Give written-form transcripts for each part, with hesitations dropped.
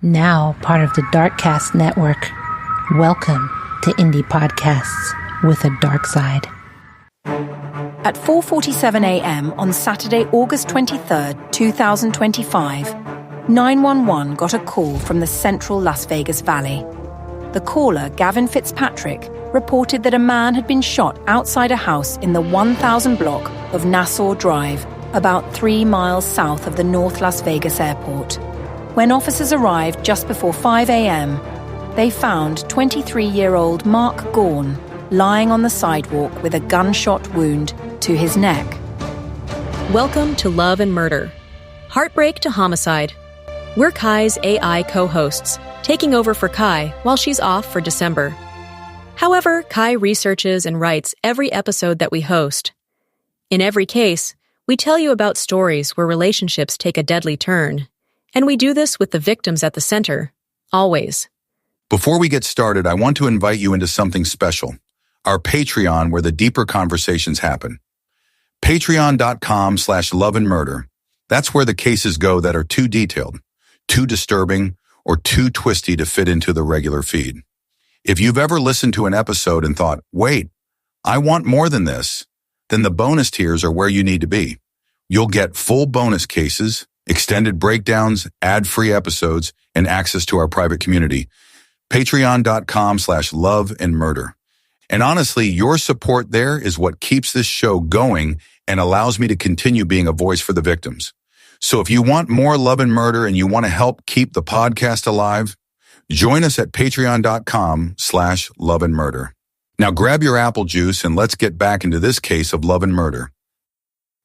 Now part of the Darkcast network. Welcome to Indie Podcasts with a dark side. At 4:47 a.m. on Saturday, August 23rd, 2025, 911 got a call from the central Las Vegas Valley. The caller, Gavin Fitzpatrick, reported that a man had been shot outside a house in the 1000 block of Nassau Drive, about 3 miles south of the North Las Vegas airport. When officers arrived just before 5 a.m., they found 23-year-old Mark Gaughan lying on the sidewalk with a gunshot wound to his neck. Welcome to Love and Murder. Heartbreak to homicide. We're Kai's AI co-hosts, taking over for Kai while she's off for December. However, Kai researches and writes every episode that we host. In every case, we tell you about stories where relationships take a deadly turn. And we do this with the victims at the center, always. Before we get started, I want to invite you into something special. Our Patreon, where the deeper conversations happen. Patreon.com/loveandmurder. That's where the cases go that are too detailed, too disturbing, or too twisty to fit into the regular feed. If you've ever listened to an episode and thought, wait, I want more than this, then the bonus tiers are where you need to be. You'll get full bonus cases, extended breakdowns, ad-free episodes, and access to our private community. Patreon.com/loveandmurder. And honestly, your support there is what keeps this show going and allows me to continue being a voice for the victims. So if you want more Love and Murder and you want to help keep the podcast alive, join us at patreon.com/loveandmurder. Now grab your apple juice and let's get back into this case of love and murder.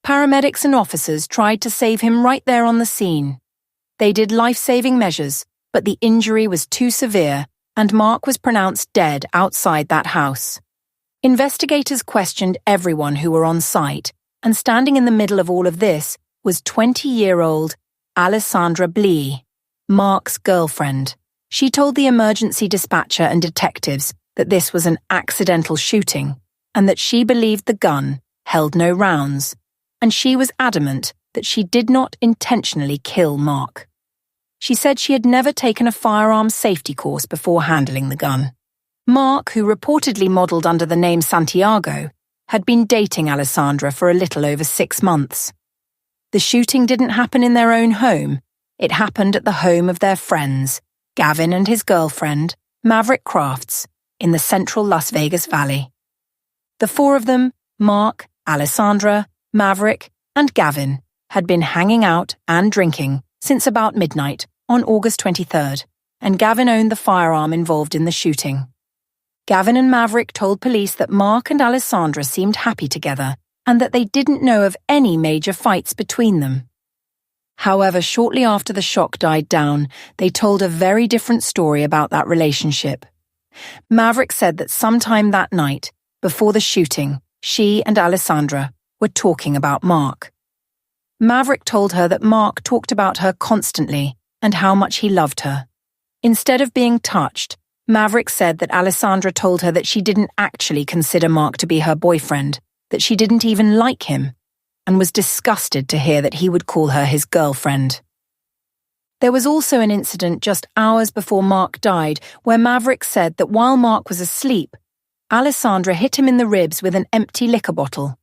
Paramedics and officers tried to save him right there on the scene. They did life-saving measures, but the injury was too severe, and Mark was pronounced dead outside that house. Investigators questioned everyone who were on site, and standing in the middle of all of this was 20-year-old Allysandra Blea, Mark's girlfriend. She told the emergency dispatcher and detectives that this was an accidental shooting, and that she believed the gun held no rounds, and she was adamant that she did not intentionally kill Mark. She said she had never taken a firearms safety course before handling the gun. Mark, who reportedly modeled under the name Santiago, had been dating Allysandra for a little over 6 months. The shooting didn't happen in their own home. It happened at the home of their friends, Gavin and his girlfriend, Maverick Crafts, in the central Las Vegas Valley. The four of them, Mark, Allysandra, Maverick, and Gavin, had been hanging out and drinking since about midnight on August 23rd, and Gavin owned the firearm involved in the shooting. Gavin and Maverick told police that Mark and Allysandra seemed happy together and that they didn't know of any major fights between them. However, shortly after the shock died down, they told a very different story about that relationship. Maverick said that sometime that night, before the shooting, she and Allysandra were talking about Mark. Maverick told her that Mark talked about her constantly and how much he loved her. Instead of being touched, Maverick said that Allysandra told her that she didn't actually consider Mark to be her boyfriend, that she didn't even like him, and was disgusted to hear that he would call her his girlfriend. There was also an incident just hours before Mark died where Maverick said that while Mark was asleep, Allysandra hit him in the ribs with an empty liquor bottle.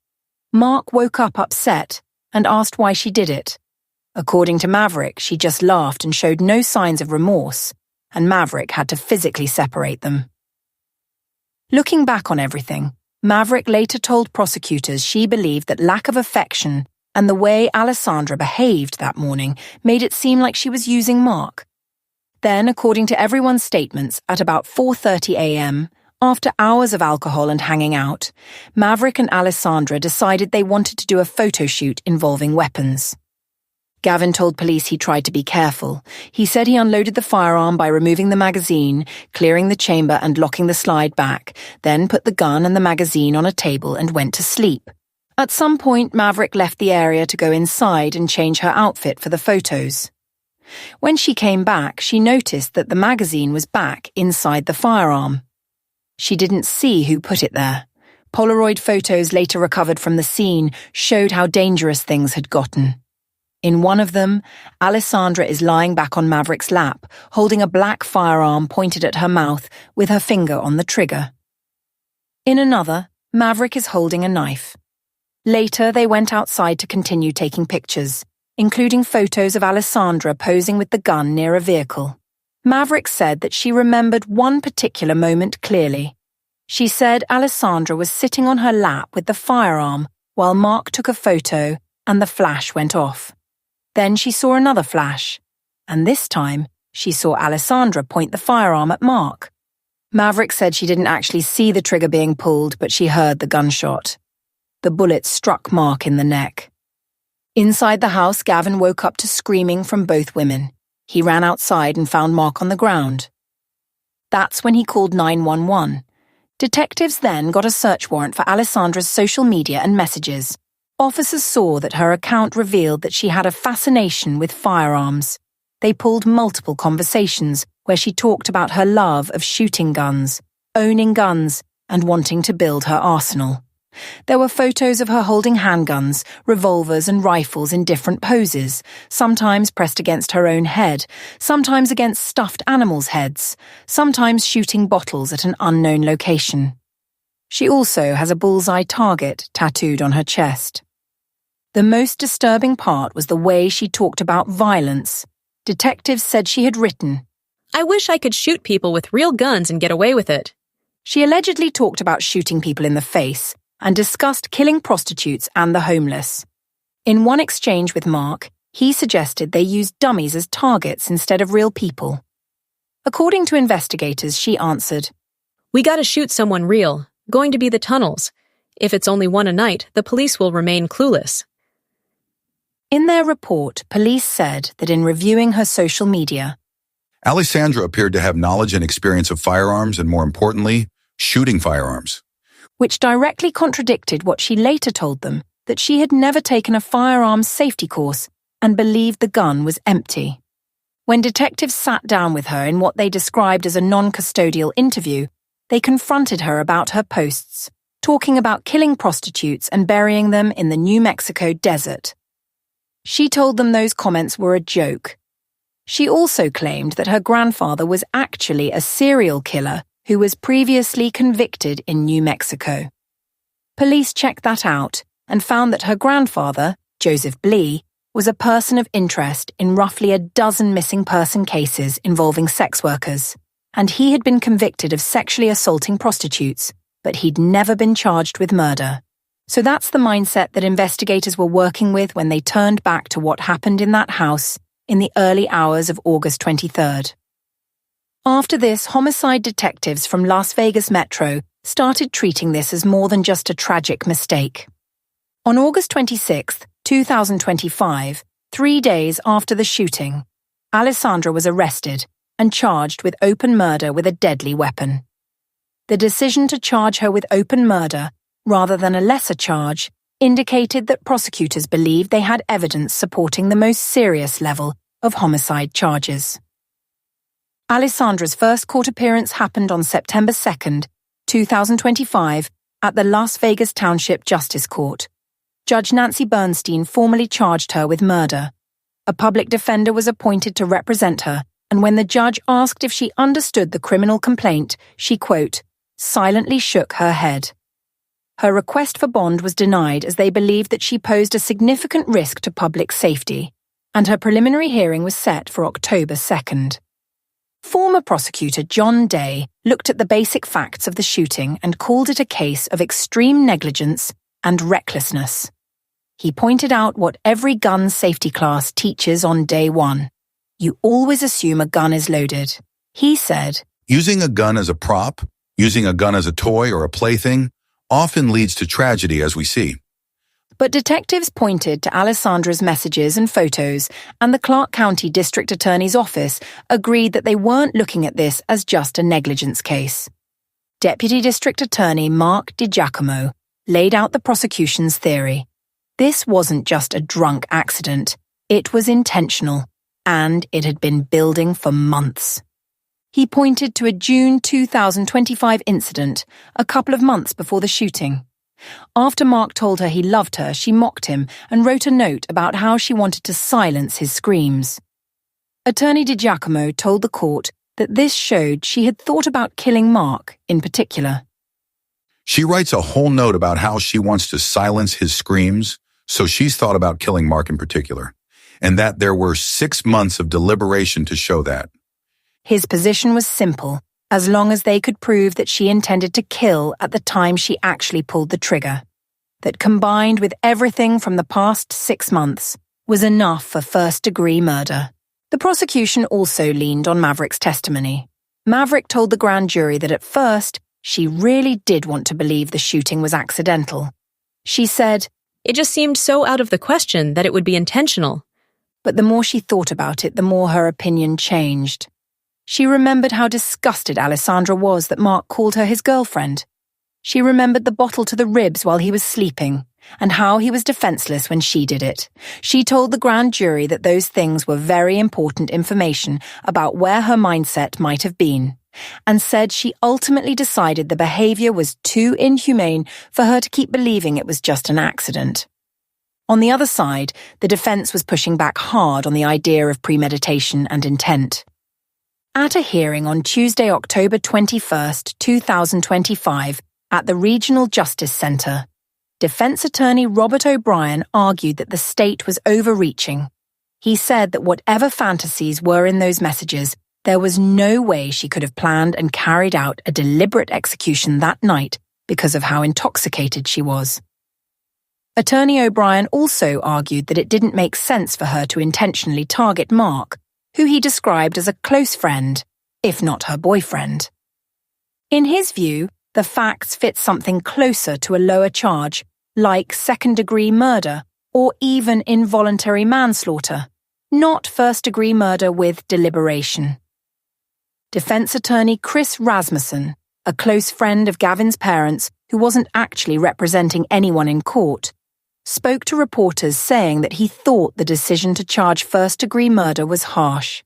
Mark woke up upset and asked why she did it. According to Maverick, she just laughed and showed no signs of remorse, and Maverick had to physically separate them. Looking back on everything, Maverick later told prosecutors she believed that lack of affection and the way Allysandra behaved that morning made it seem like she was using Mark. Then, according to everyone's statements, at about 4:30 a.m., after hours of alcohol and hanging out, Maverick and Allysandra decided they wanted to do a photoshoot involving weapons. Gavin told police he tried to be careful. He said he unloaded the firearm by removing the magazine, clearing the chamber and locking the slide back, then put the gun and the magazine on a table and went to sleep. At some point, Maverick left the area to go inside and change her outfit for the photos. When she came back, she noticed that the magazine was back inside the firearm. She didn't see who put it there. Polaroid photos later recovered from the scene showed how dangerous things had gotten. In one of them, Allysandra is lying back on Maverick's lap, holding a black firearm pointed at her mouth with her finger on the trigger. In another, Maverick is holding a knife. Later, they went outside to continue taking pictures, including photos of Allysandra posing with the gun near a vehicle. Maverick said that she remembered one particular moment clearly. She said Allysandra was sitting on her lap with the firearm while Mark took a photo and the flash went off. Then she saw another flash, and this time she saw Allysandra point the firearm at Mark. Maverick said she didn't actually see the trigger being pulled, but she heard the gunshot. The bullet struck Mark in the neck. Inside the house, Gavin woke up to screaming from both women. He ran outside and found Mark on the ground. That's when he called 911. Detectives then got a search warrant for Allysandra's social media and messages. Officers saw that her account revealed that she had a fascination with firearms. They pulled multiple conversations where she talked about her love of shooting guns, owning guns, and wanting to build her arsenal. There were photos of her holding handguns, revolvers and rifles in different poses, sometimes pressed against her own head, sometimes against stuffed animals' heads, sometimes shooting bottles at an unknown location. She also has a bullseye target tattooed on her chest. The most disturbing part was the way she talked about violence. Detectives said she had written, "I wish I could shoot people with real guns and get away with it." She allegedly talked about shooting people in the face and discussed killing prostitutes and the homeless. In one exchange with Mark, he suggested they use dummies as targets instead of real people. According to investigators, she answered, "We gotta shoot someone real, going to be the tunnels. If it's only one a night, the police will remain clueless." In their report, police said that in reviewing her social media, Allysandra appeared to have knowledge and experience of firearms and, more importantly, shooting firearms, which directly contradicted what she later told them, that she had never taken a firearms safety course and believed the gun was empty. When detectives sat down with her in what they described as a non-custodial interview, they confronted her about her posts, talking about killing prostitutes and burying them in the New Mexico desert. She told them those comments were a joke. She also claimed that her grandfather was actually a serial killer who was previously convicted in New Mexico. Police checked that out and found that her grandfather, Joseph Blea, was a person of interest in roughly a dozen missing person cases involving sex workers, and he had been convicted of sexually assaulting prostitutes, but he'd never been charged with murder. So that's the mindset that investigators were working with when they turned back to what happened in that house in the early hours of August 23rd. After this, homicide detectives from Las Vegas Metro started treating this as more than just a tragic mistake. On August 26, 2025, 3 days after the shooting, Allysandra was arrested and charged with open murder with a deadly weapon. The decision to charge her with open murder, rather than a lesser charge, indicated that prosecutors believed they had evidence supporting the most serious level of homicide charges. Allysandra's first court appearance happened on September 2, 2025, at the Las Vegas Township Justice Court. Judge Nancy Bernstein formally charged her with murder. A public defender was appointed to represent her, and when the judge asked if she understood the criminal complaint, she, quote, silently shook her head. Her request for bond was denied as they believed that she posed a significant risk to public safety, and her preliminary hearing was set for October 2nd. Former prosecutor John Day looked at the basic facts of the shooting and called it a case of extreme negligence and recklessness. He pointed out what every gun safety class teaches on day one. You always assume a gun is loaded. He said, using a gun as a prop, using a gun as a toy or a plaything, often leads to tragedy, as we see. But detectives pointed to Allysandra's messages and photos, and the Clark County District Attorney's Office agreed that they weren't looking at this as just a negligence case. Deputy District Attorney Mark Gaughan laid out the prosecution's theory. This wasn't just a drunk accident. It was intentional, and it had been building for months. He pointed to a June 2025 incident, a couple of months before the shooting. After Mark told her he loved her, she mocked him and wrote a note about how she wanted to silence his screams. Attorney DiGiacomo told the court that this showed she had thought about killing Mark in particular. She writes a whole note about how she wants to silence his screams, so she's thought about killing Mark in particular, and that there were 6 months of deliberation to show that. His position was simple, as long as they could prove that she intended to kill at the time she actually pulled the trigger. That combined with everything from the past 6 months was enough for first-degree murder. The prosecution also leaned on Maverick's testimony. Maverick told the grand jury that at first, she really did want to believe the shooting was accidental. She said, "It just seemed so out of the question that it would be intentional." But the more she thought about it, the more her opinion changed. She remembered how disgusted Allysandra was that Mark called her his girlfriend. She remembered the bottle to the ribs while he was sleeping, and how he was defenseless when she did it. She told the grand jury that those things were very important information about where her mindset might have been, and said she ultimately decided the behavior was too inhumane for her to keep believing it was just an accident. On the other side, the defense was pushing back hard on the idea of premeditation and intent. At a hearing on Tuesday, October 21st, 2025, at the Regional Justice Centre, defense attorney Robert O'Brien argued that the state was overreaching. He said that whatever fantasies were in those messages, there was no way she could have planned and carried out a deliberate execution that night because of how intoxicated she was. Attorney O'Brien also argued that it didn't make sense for her to intentionally target Mark, who he described as a close friend, if not her boyfriend. In his view, the facts fit something closer to a lower charge, like second-degree murder or even involuntary manslaughter, not first-degree murder with deliberation. Defense attorney Chris Rasmussen, a close friend of Gavin's parents who wasn't actually representing anyone in court, spoke to reporters saying that he thought the decision to charge first-degree murder was harsh.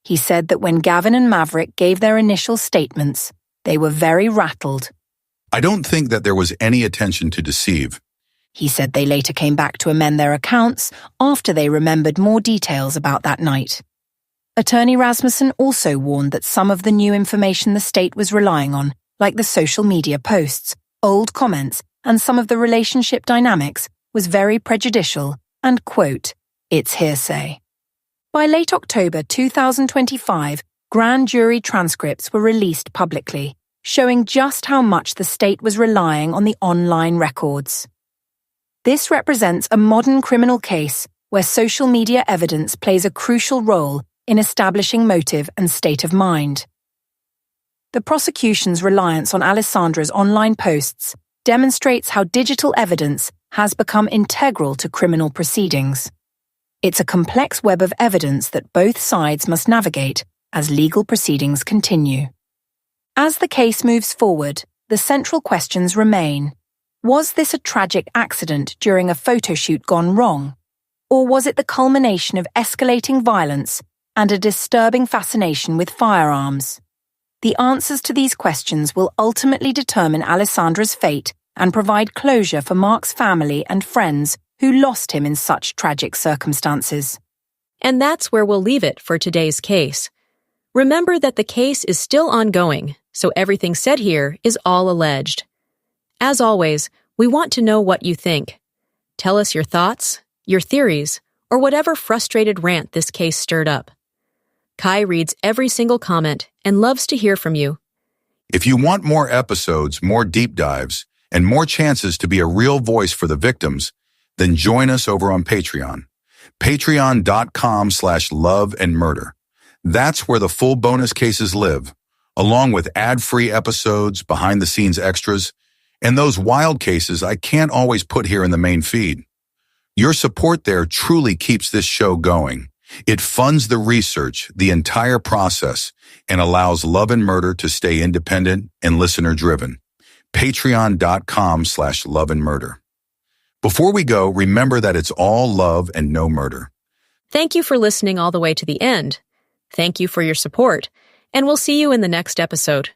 He said that when Gavin and Maverick gave their initial statements, they were very rattled. "I don't think that there was any intention to deceive." He said they later came back to amend their accounts after they remembered more details about that night. Attorney Rasmussen also warned that some of the new information the state was relying on, like the social media posts, old comments, and some of the relationship dynamics, was very prejudicial and, quote, "it's hearsay." By late October 2025, grand jury transcripts were released publicly, showing just how much the state was relying on the online records. This represents a modern criminal case where social media evidence plays a crucial role in establishing motive and state of mind. The prosecution's reliance on Allysandra's online posts demonstrates how digital evidence has become integral to criminal proceedings. It's a complex web of evidence that both sides must navigate as legal proceedings continue. As the case moves forward, the central questions remain. Was this a tragic accident during a photoshoot gone wrong? Or was it the culmination of escalating violence and a disturbing fascination with firearms? The answers to these questions will ultimately determine Allysandra's fate and provide closure for Mark's family and friends who lost him in such tragic circumstances. And that's where we'll leave it for today's case. Remember that the case is still ongoing, so everything said here is all alleged. As always, we want to know what you think. Tell us your thoughts, your theories, or whatever frustrated rant this case stirred up. Kai reads every single comment and loves to hear from you. If you want more episodes, more deep dives, and more chances to be a real voice for the victims, then join us over on Patreon. Patreon.com/loveandmurder. That's where the full bonus cases live, along with ad-free episodes, behind-the-scenes extras, and those wild cases I can't always put here in the main feed. Your support there truly keeps this show going. It funds the research, the entire process, and allows Love and Murder to stay independent and listener-driven. Patreon.com/loveandmurder. Before we go, remember that it's all love and no murder. Thank you for listening all the way to the end. Thank you for your support, and we'll see you in the next episode.